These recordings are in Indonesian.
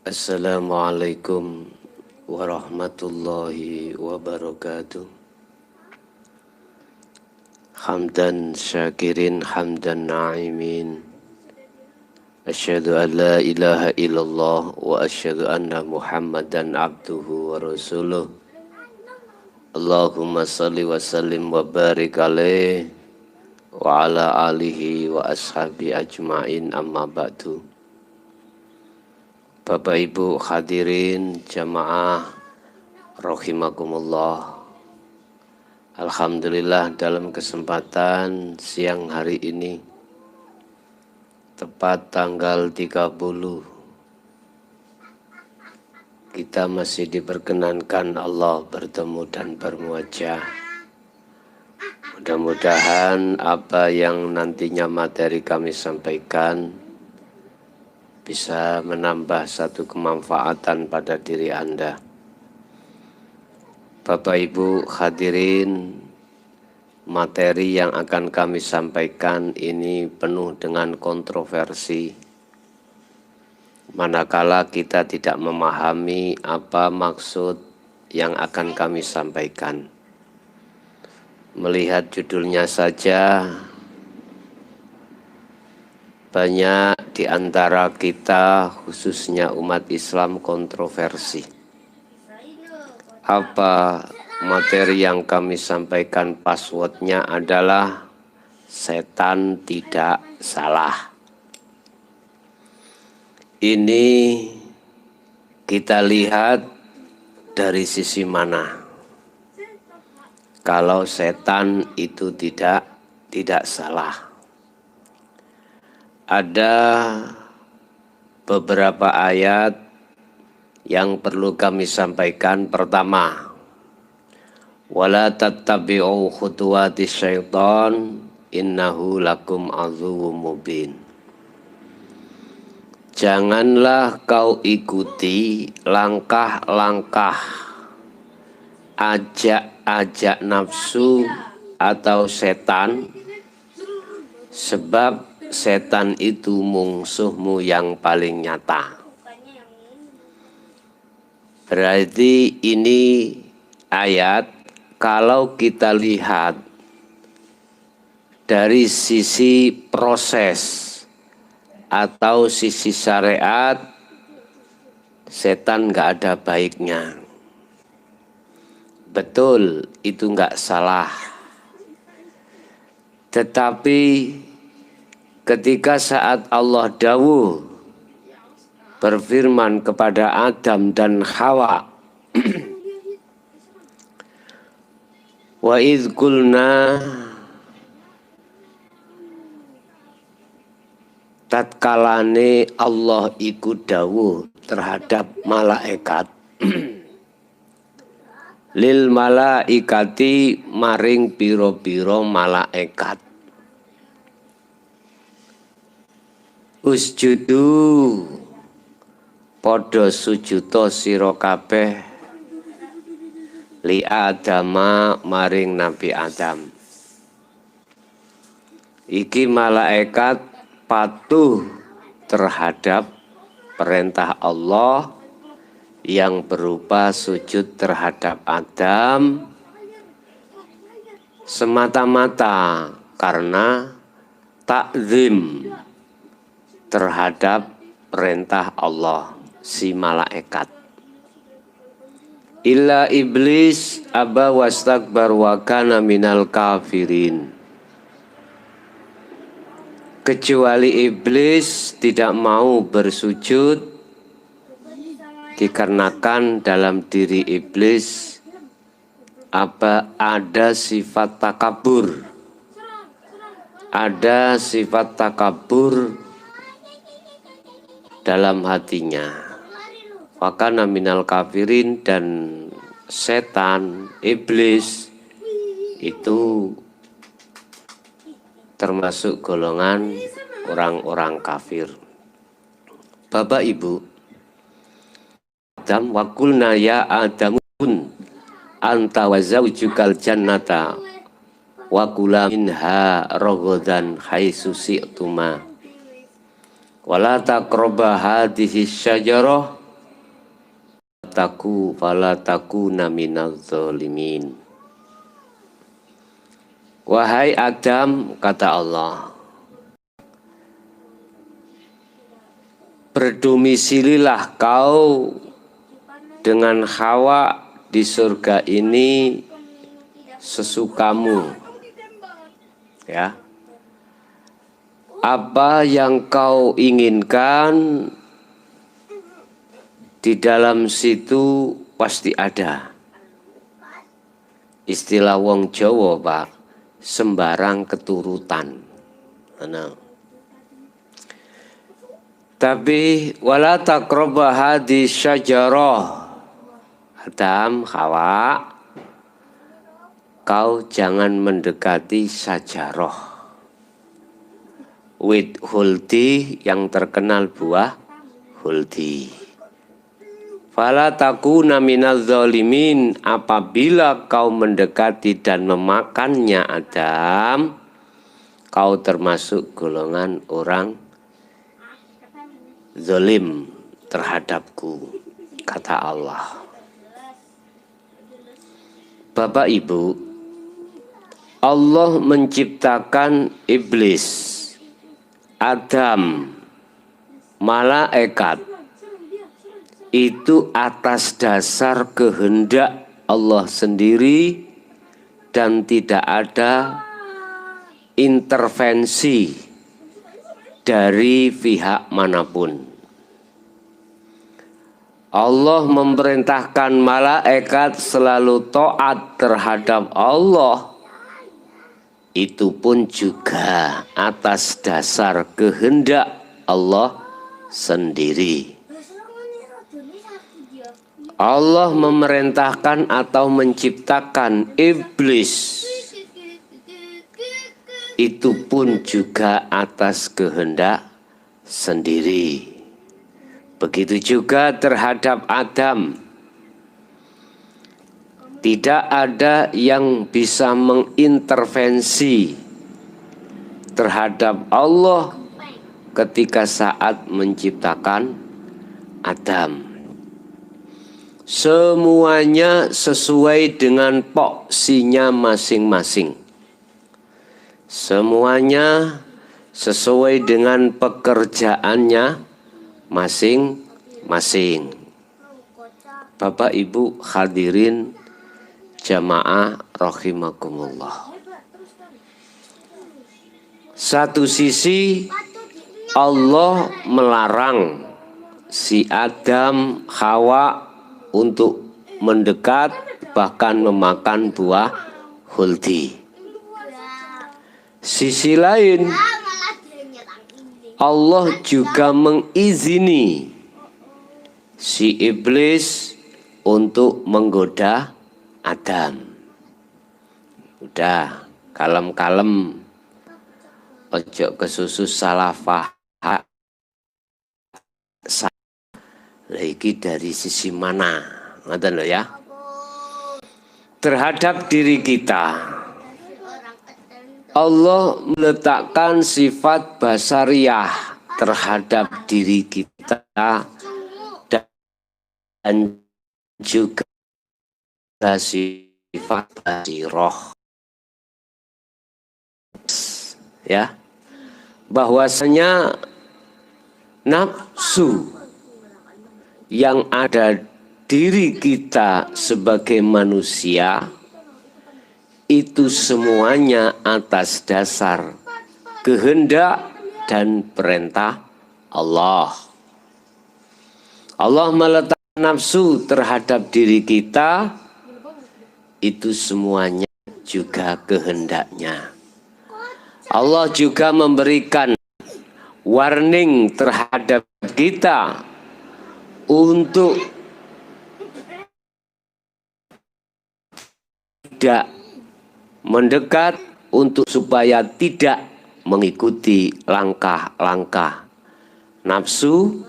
Assalamualaikum warahmatullahi wabarakatuh. Hamdan syakirin hamdan na'imin. Asyhadu an la ilaha illallah wa asyhadu anna Muhammadan abduhu wa rasuluh. Allahumma salli wa sallim wa barik alaih wa ala alihi wa ashabi ajma'in, amma ba'du. Bapak Ibu hadirin jamaah rahimakumullah. Alhamdulillah dalam kesempatan siang hari ini tepat tanggal 30 kita masih diperkenankan Allah bertemu dan bermuajah. Mudah-mudahan apa yang nantinya materi kami sampaikan bisa menambah satu kemanfaatan pada diri Anda. Bapak Ibu hadirin, materi yang akan kami sampaikan ini penuh dengan kontroversi. Manakala kita tidak memahami apa maksud yang akan kami sampaikan. Melihat judulnya saja, banyak di antara kita, khususnya umat Islam, kontroversi. Apa materi yang kami sampaikan passwordnya adalah setan tidak salah. Ini kita lihat dari sisi mana. Kalau setan itu tidak salah. Ada beberapa ayat yang perlu kami sampaikan. Pertama, wala tattabi'u khutuwati syaitan innahu lakum aduwwum mubin. Janganlah kau ikuti langkah-langkah ajak nafsu atau setan, sebab setan itu musuhmu yang paling nyata. Berarti ini ayat kalau kita lihat dari sisi proses atau sisi syariat, setan nggak ada baiknya. Betul, itu nggak salah. Tetapi ketika saat Allah dawuh berfirman kepada Adam dan Hawa, wa idz qulna, tatkalane Allah iku dawuh terhadap malaikat, lil malaikati maring piro-piro malaikat, usjudu padha sujuda sira kabeh li Adama maring Nabi Adam. Iki malaikat patuh terhadap perintah Allah yang berupa sujud terhadap Adam semata-mata karena takzim terhadap perintah Allah si malaikat. Illa iblis aba wastakbar wa kana minal kafirin. Kecuali iblis tidak mau bersujud dikarenakan dalam diri iblis ada sifat takabur. Ada sifat takabur dalam hatinya. Wakana minal kafirin, dan setan, iblis itu termasuk golongan orang-orang kafir. Bapak Ibu, Adam wakulna ya Adamun anta wa zaujukal jannata wa kula minha raghadan haitsu syi'tuma wala taqrabu hadhihi syajarah fala takuna minadz zalimin. Wahai Adam, kata Allah, berdomisililah kau dengan Hawa di surga ini sesukamu. Ya. Apa yang kau inginkan di dalam situ pasti ada. Istilah wong Jawa, Pak, sembarang keturutan. Nah. Tapi wala taqrabu hadhihi syajarah. Adam, Hawa, kau jangan mendekati syajarah. Wit huldi yang terkenal buah huldi. Fala takuna minadz zalimin, apabila kau mendekati dan memakannya Adam, kau termasuk golongan orang zalim terhadapku, kata Allah. Bapak Ibu, Allah menciptakan iblis, Adam, malaikat itu atas dasar kehendak Allah sendiri dan tidak ada intervensi dari pihak manapun. Allah memerintahkan malaikat selalu taat terhadap Allah. Itu pun juga atas dasar kehendak Allah sendiri. Allah memerintahkan atau menciptakan iblis. Itu pun juga atas kehendak sendiri. Begitu juga terhadap Adam. Tidak ada yang bisa mengintervensi terhadap Allah ketika saat menciptakan Adam. Semuanya sesuai dengan porsinya masing-masing. Semuanya sesuai dengan pekerjaannya masing-masing. Bapak Ibu hadirin jamaah rahimakumullah. Satu sisi Allah melarang si Adam, Hawa untuk mendekat bahkan memakan buah huldi. Sisi lain Allah juga mengizini si iblis untuk menggoda Adam. Udah, kalem-kalem, ojo kesusu salah faham. Lagi dari sisi mana? Ngoten lho ya. Terhadap diri kita, Allah meletakkan sifat basariyah terhadap diri kita dan juga sifat basiroh, ya, bahwasanya nafsu yang ada diri kita sebagai manusia itu semuanya atas dasar kehendak dan perintah Allah. Allah meletakkan nafsu terhadap diri kita, itu semuanya juga kehendaknya. Allah juga memberikan warning terhadap kita untuk tidak mendekat, untuk supaya tidak mengikuti langkah-langkah nafsu.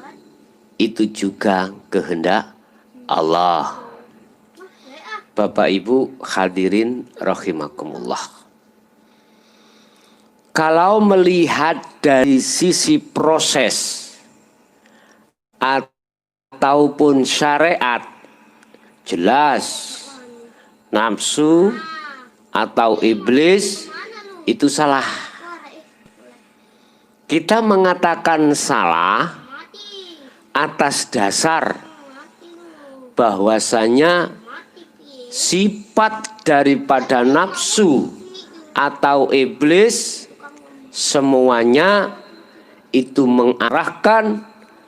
Itu juga kehendak Allah. Bapak Ibu hadirin rahimakumullah. Kalau melihat dari sisi proses ataupun syariat Jelas nafsu atau iblis itu salah. Kita mengatakan salah atas dasar bahwasanya sifat daripada nafsu atau iblis semuanya itu mengarahkan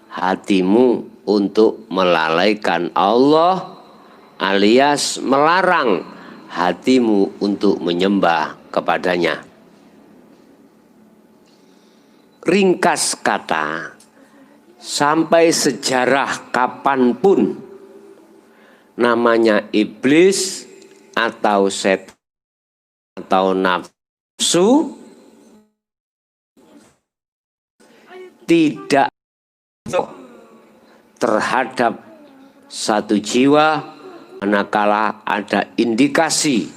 hatimu untuk melalaikan Allah, alias melarang hatimu untuk menyembah kepadanya. Ringkas kata, sampai sejarah kapanpun namanya iblis atau setan atau nafsu tidak terhadap satu jiwa manakala ada indikasi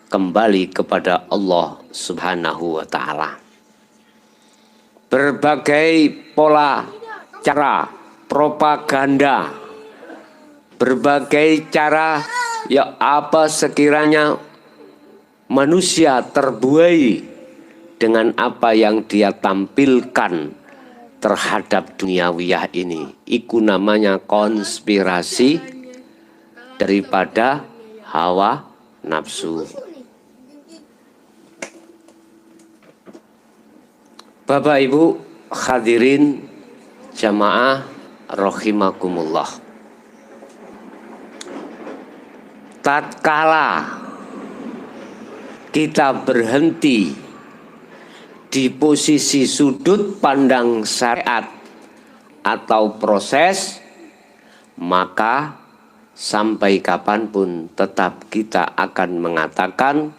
kembali kepada Allah Subhanahu wa Ta'ala. Berbagai pola cara propaganda, berbagai cara ya apa sekiranya manusia terbuai dengan apa yang dia tampilkan terhadap duniawiyah ini. Itu namanya konspirasi daripada hawa nafsu. Bapak Ibu hadirin jamaah rahimakumullah. Tatkala kita berhenti di posisi sudut pandang syariat atau proses, maka sampai kapanpun tetap kita akan mengatakan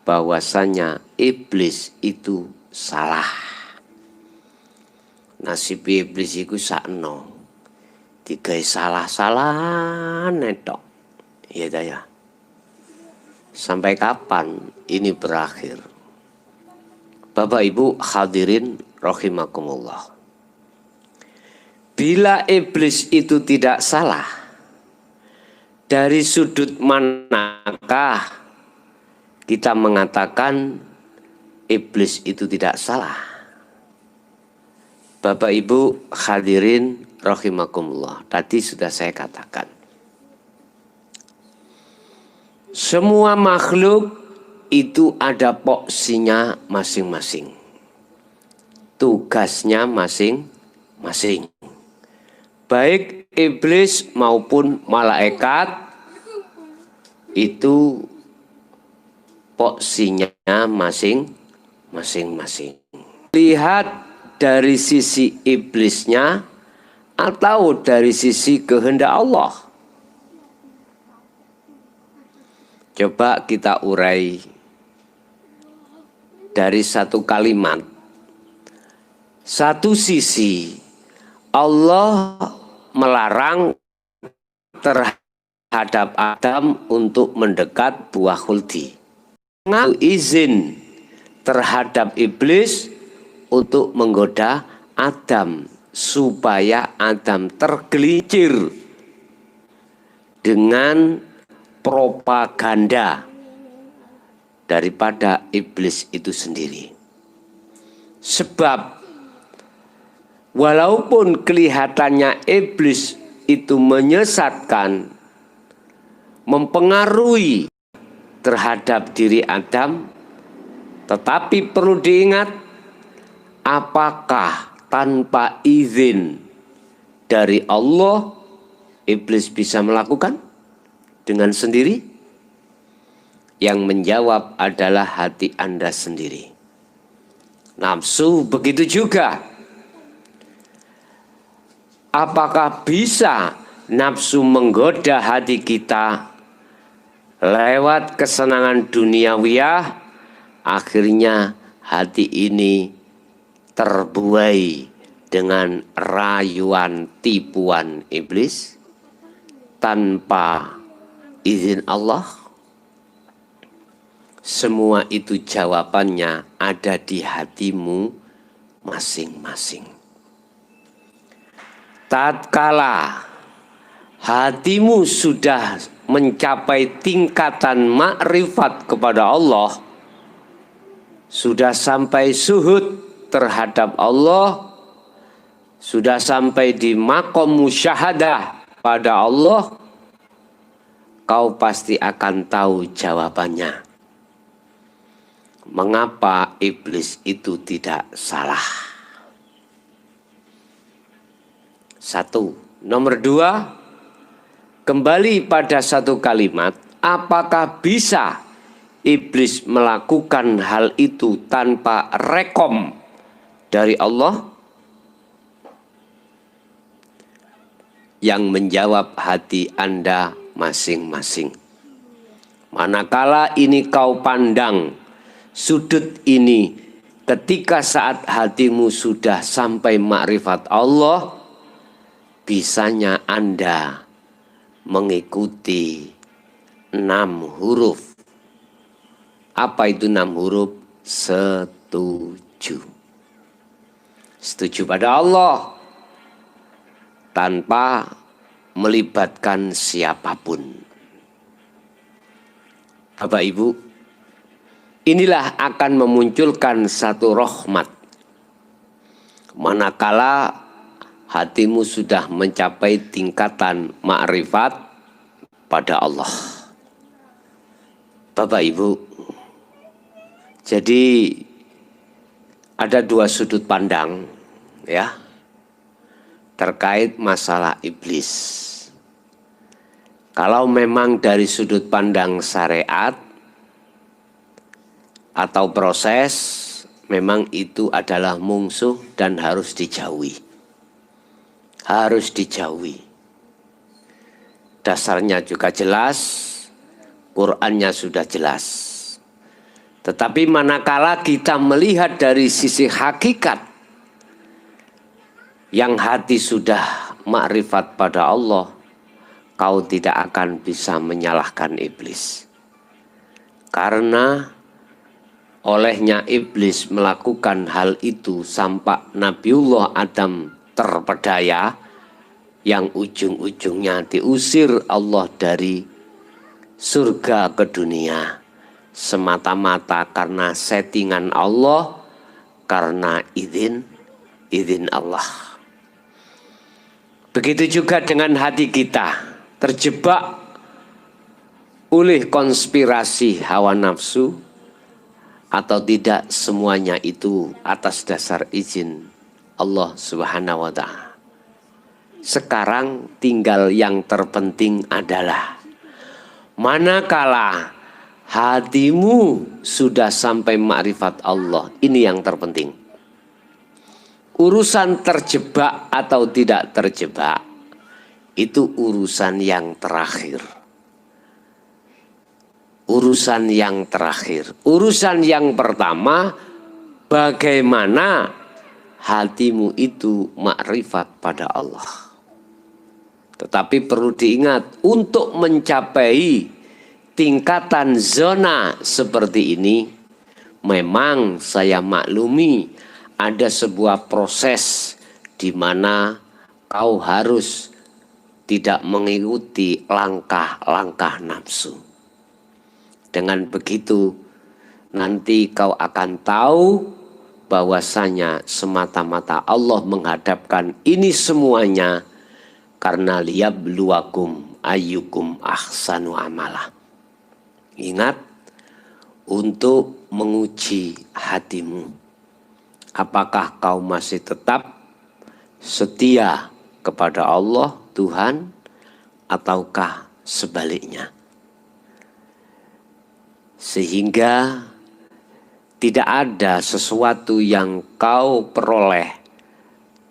bahwasanya iblis itu salah. Nasib iblis itu sakno, digawe salah-salah netok. Iya ya. Sampai kapan ini berakhir? Bapak Ibu hadirin rahimakumullah. Bila iblis itu tidak salah, dari sudut manakah kita mengatakan iblis itu tidak salah? Bapak Ibu hadirin rahimakumullah. Tadi sudah saya katakan, semua makhluk itu ada porsinya masing-masing, tugasnya masing-masing. Baik iblis maupun malaikat itu porsinya masing-masing. Lihat dari sisi iblisnya atau dari sisi kehendak Allah. Coba kita urai dari satu kalimat. Satu sisi Allah melarang terhadap Adam untuk mendekat buah khuldi. Mengaku izin terhadap iblis untuk menggoda Adam supaya Adam tergelincir dengan propaganda daripada iblis itu sendiri. Sebab walaupun kelihatannya iblis itu menyesatkan, mempengaruhi terhadap diri Adam, tetapi perlu diingat, apakah tanpa izin dari Allah iblis bisa melakukan dengan sendiri? Yang menjawab adalah hati Anda sendiri. Nafsu begitu juga. Apakah bisa nafsu menggoda hati kita lewat kesenangan duniawiyah? Akhirnya hati ini terbuai dengan rayuan tipuan iblis tanpa izin Allah. Semua itu jawabannya ada di hatimu masing-masing. Tatkala hatimu sudah mencapai tingkatan makrifat kepada Allah, sudah sampai suhud terhadap Allah, sudah sampai di maqam musyahadah pada Allah, kau pasti akan tahu jawabannya. Mengapa iblis itu tidak salah? Satu. Nomor dua, kembali pada satu kalimat, apakah bisa iblis melakukan hal itu tanpa rekom dari Allah? Yang menjawab hati Anda masing-masing. Manakala ini kau pandang sudut ini ketika saat hatimu sudah sampai makrifat Allah, bisanya Anda mengikuti 6 huruf. Apa itu 6 huruf? Setuju. Setuju pada Allah tanpa melibatkan siapapun. Bapak Ibu, inilah akan memunculkan satu rahmat. Manakala hatimu sudah mencapai tingkatan makrifat pada Allah. Bapak Ibu, jadi ada 2 sudut pandang ya terkait masalah iblis. Kalau memang dari sudut pandang syariat atau proses, memang itu adalah mungsuh dan harus dijauhi. Harus dijauhi. Dasarnya juga jelas, Qur'annya sudah jelas. Tetapi manakala kita melihat dari sisi hakikat, yang hati sudah makrifat pada Allah, kau tidak akan bisa menyalahkan iblis. Karena olehnya iblis melakukan hal itu sampai Nabiullah Adam terpedaya, yang ujung-ujungnya diusir Allah dari surga ke dunia, semata-mata karena settingan Allah, karena izin Allah. Begitu juga dengan hati kita, terjebak oleh konspirasi hawa nafsu atau tidak, semuanya itu atas dasar izin Allah Subhanahu wa ta'ala. Sekarang tinggal yang terpenting adalah manakala hatimu sudah sampai makrifat Allah, ini yang terpenting. Urusan terjebak atau tidak terjebak itu urusan yang terakhir. Urusan yang terakhir. Urusan yang pertama, bagaimana hatimu itu makrifat pada Allah. Tetapi perlu diingat, untuk mencapai tingkatan zona seperti ini, memang saya maklumi ada sebuah proses di mana kau harus tidak mengikuti langkah-langkah nafsu. Dengan begitu, nanti kau akan tahu bahwasanya semata-mata Allah menghadapkan ini semuanya karena liyabluwakum ayyukum ahsanu amalah. Ingat, untuk menguji hatimu. Apakah kau masih tetap setia kepada Allah Tuhan ataukah sebaliknya? Sehingga tidak ada sesuatu yang kau peroleh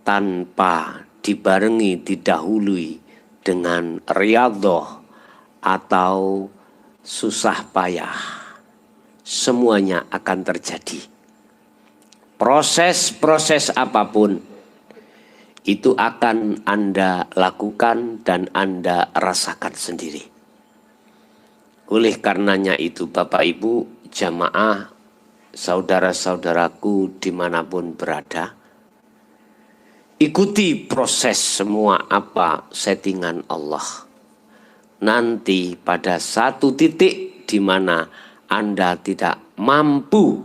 tanpa dibarengi, didahului dengan riyadhah atau susah payah. Semuanya akan terjadi. Proses-proses apapun itu akan Anda lakukan dan Anda rasakan sendiri. Oleh karenanya itu Bapak Ibu jamaah, saudara-saudaraku dimanapun berada, ikuti proses semua apa settingan Allah. Nanti pada satu titik di mana Anda tidak mampu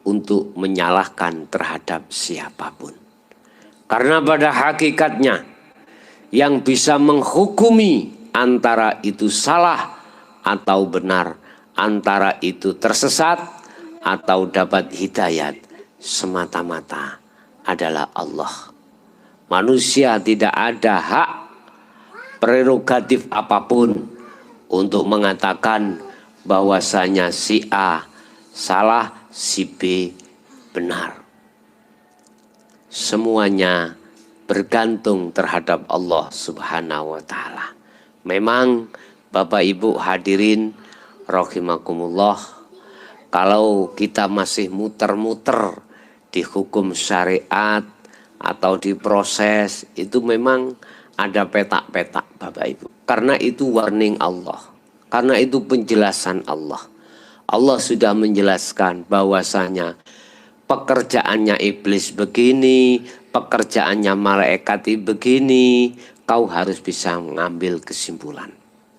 untuk menyalahkan terhadap siapapun. Karena pada hakikatnya yang bisa menghukumi antara itu salah atau benar, antara itu tersesat atau dapat hidayat, semata-mata adalah Allah. Manusia tidak ada hak prerogatif apapun untuk mengatakan bahwasanya si A salah, si B benar. Semuanya bergantung terhadap Allah Subhanahu wa Ta'ala. Memang Bapak Ibu hadirin rahimakumullah, kalau kita masih muter-muter di hukum syariat atau di proses, itu memang ada petak-petak Bapak Ibu. Karena itu warning Allah, karena itu penjelasan Allah. Allah sudah menjelaskan bahwasanya pekerjaannya iblis begini, pekerjaannya malaikat begini, kau harus bisa mengambil kesimpulan.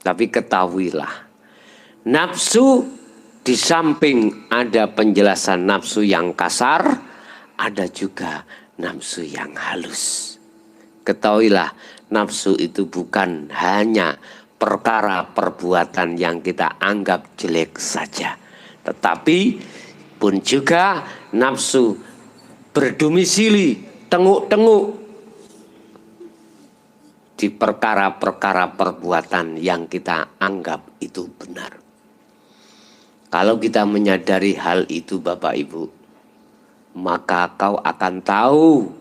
Tapi ketahuilah, nafsu di samping ada penjelasan nafsu yang kasar, ada juga nafsu yang halus. Ketahuilah, nafsu itu bukan hanya perkara perbuatan yang kita anggap jelek saja, tetapi pun juga nafsu berdomisili, tenguk-tenguk di perkara-perkara perbuatan yang kita anggap itu benar. Kalau kita menyadari hal itu Bapak Ibu, maka kau akan tahu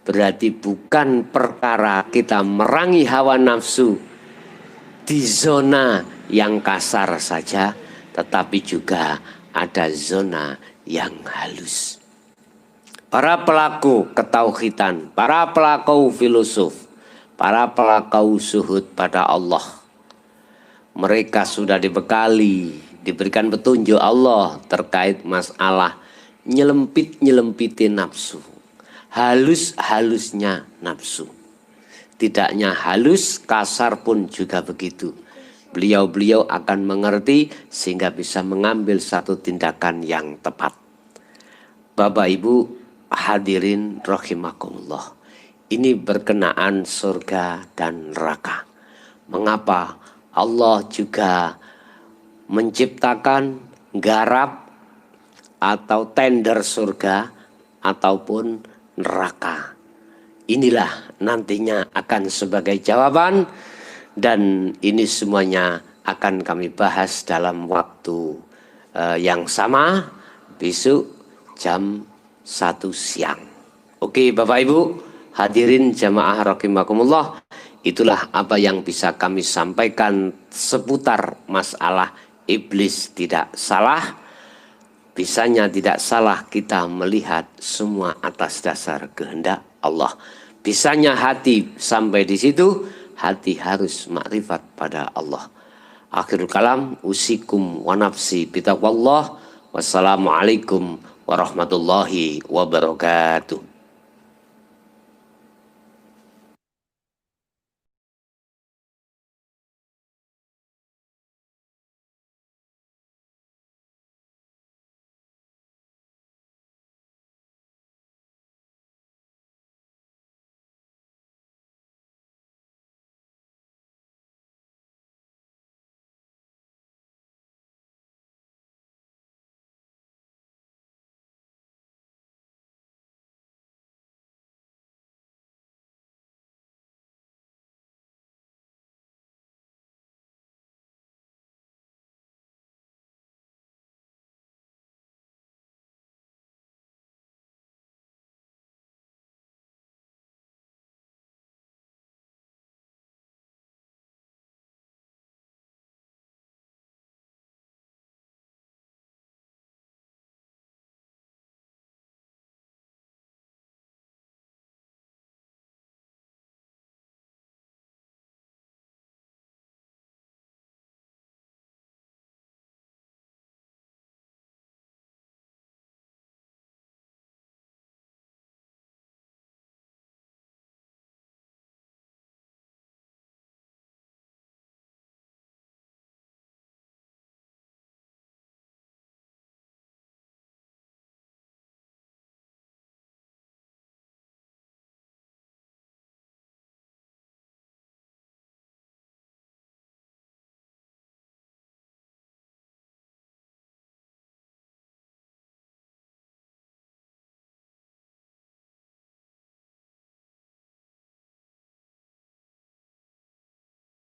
berarti bukan perkara kita merangi hawa nafsu di zona yang kasar saja, tetapi juga ada zona yang halus. Para pelaku ketauhidan, para pelaku filosof, para pelaku zuhud pada Allah, mereka sudah dibekali, diberikan petunjuk Allah terkait masalah nyelempit-nyelempiti nafsu, halus-halusnya nafsu. Tidaknya halus, kasar pun juga begitu. Beliau-beliau akan mengerti sehingga bisa mengambil satu tindakan yang tepat. Bapak Ibu hadirin rahimakumullah, ini berkenaan surga dan neraka. Mengapa Allah juga menciptakan garap atau tender surga ataupun neraka? Inilah nantinya akan sebagai jawaban, dan ini semuanya akan kami bahas dalam waktu yang sama besok jam 1 siang. Oke Bapak Ibu hadirin jamaah rahimakumullah, itulah apa yang bisa kami sampaikan seputar masalah iblis tidak salah. Bisanya tidak salah kita melihat semua atas dasar kehendak Allah. Bisanya hati sampai di situ, hati harus makrifat pada Allah. Akhirul kalam, usikum wa nafsi bitaqwallah. Wassalamualaikum warahmatullahi wabarakatuh.